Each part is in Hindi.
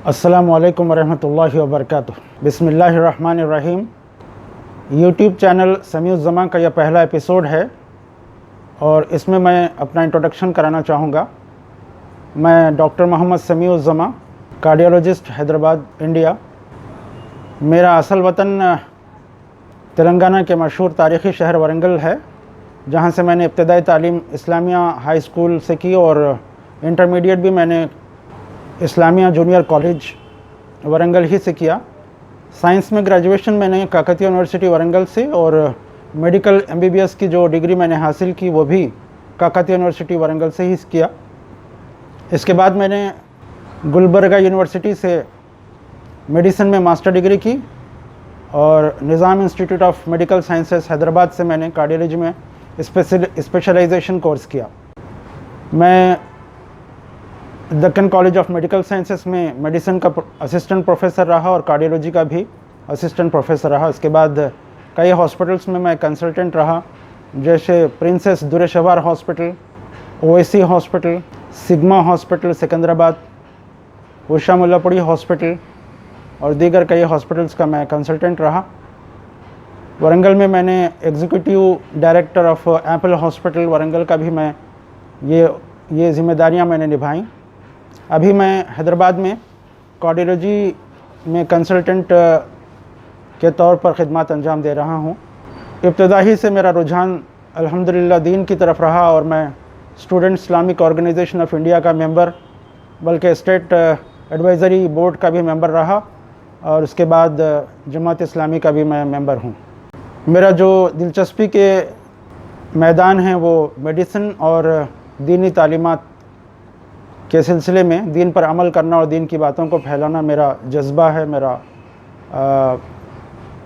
अस्सलामुअलैकुम वरहमतुल्लाहि वबरकातुह। बिस्मिल्लाहिर्रहमानिर्रहीम। यूट्यूब चैनल समीउज़्ज़मा का यह पहला एपिसोड है और इसमें मैं अपना इंट्रोडक्शन कराना चाहूँगा। मैं doctor Mohammad Samiuzzaman, cardiologist, Hyderabad, India. मेरा असल वतन तेलंगाना के मशहूर तारीख़ी शहर वरंगल है, जहाँ से मैंने इब्तदाई तालीम इस्लामिया हाई स्कूल से की और इंटरमीडिएट भी मैंने इस्लामिया जूनियर कॉलेज वरंगल ही से किया। साइंस में ग्रेजुएशन मैंने काकतीय यूनिवर्सिटी वरंगल से और मेडिकल MBBS की जो डिग्री मैंने हासिल की वो भी काकतीय यूनिवर्सिटी वरंगल से ही किया। इसके बाद मैंने गुलबर्गा यूनिवर्सिटी से मेडिसिन में मास्टर डिग्री की और Nizam institute of medical sciences Hyderabad से मैंने कार्डियोलॉजी में स्पेशलाइजेशन कोर्स किया। मैं Deccan college of medical sciences में मेडिसिन का असिस्टेंट प्रोफेसर रहा और कार्डियोलॉजी का भी असिस्टेंट प्रोफेसर रहा। इसके बाद कई हॉस्पिटल्स में मैं कंसल्टेंट रहा, जैसे princess Dureshwar hospital, OAC hospital, sigma hospital Secunderabad, Usha Mullapuri hospital और दीगर कई हॉस्पिटल्स का मैं कंसल्टेंट रहा। वरंगल में मैंने executive director of Apple hospital Warangal का भी मैं ये जिम्मेदारियां मैंने निभाई। अभी मैं हैदराबाद में कार्डियोलॉजी में कंसल्टेंट के तौर पर ख़िदमत अंजाम दे रहा हूँ। इब्तदा ही से मेरा रुझान अल्हम्दुलिल्लाह दीन की तरफ रहा और मैं student Islamic organization of India का मेंबर, बल्कि स्टेट एडवाइज़री बोर्ड का भी मेंबर रहा और उसके बाद जमात इस्लामी का भी मैं मेंबर हूँ। मेरा जो दिलचस्पी के मैदान हैं वो मेडिसिन और दीनी तालीमात के सिलसिले में दीन पर अमल करना और दीन की बातों को फैलाना मेरा जज्बा है,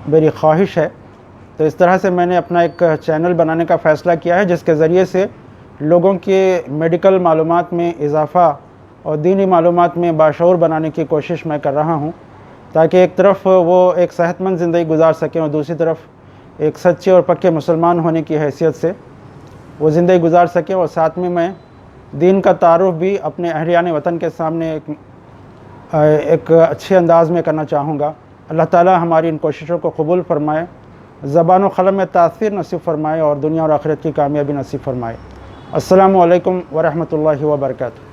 मेरी ख्वाहिश है। तो इस तरह से मैंने अपना एक चैनल बनाने का फ़ैसला किया है, जिसके ज़रिए से लोगों के मेडिकल मालूमात में इजाफ़ा और दीनी मालूमात में बाशऊर बनाने की कोशिश मैं कर रहा हूँ, ताकि एक तरफ वो एक सेहतमंद ज़िंदगी गुजार सकें और दूसरी तरफ एक सच्चे और पक्के मुसलमान होने की हैसियत से वो ज़िंदगी गुजार सकें। और साथ में मैं दीन का तारुफ भी अपने अहलियान वतन के सामने एक अच्छे अंदाज़ में करना चाहूँगा। अल्लाह ताला हमारी इन कोशिशों को कबूल फ़रमाए, ज़बान व क़लम में तासीर नसीब फ़रमाए और दुनिया और आखिरत की कामयाबी नसीब फ़रमाए। अस्सलामु अलैकुम व रहमतुल्लाहि व बरकातुहू।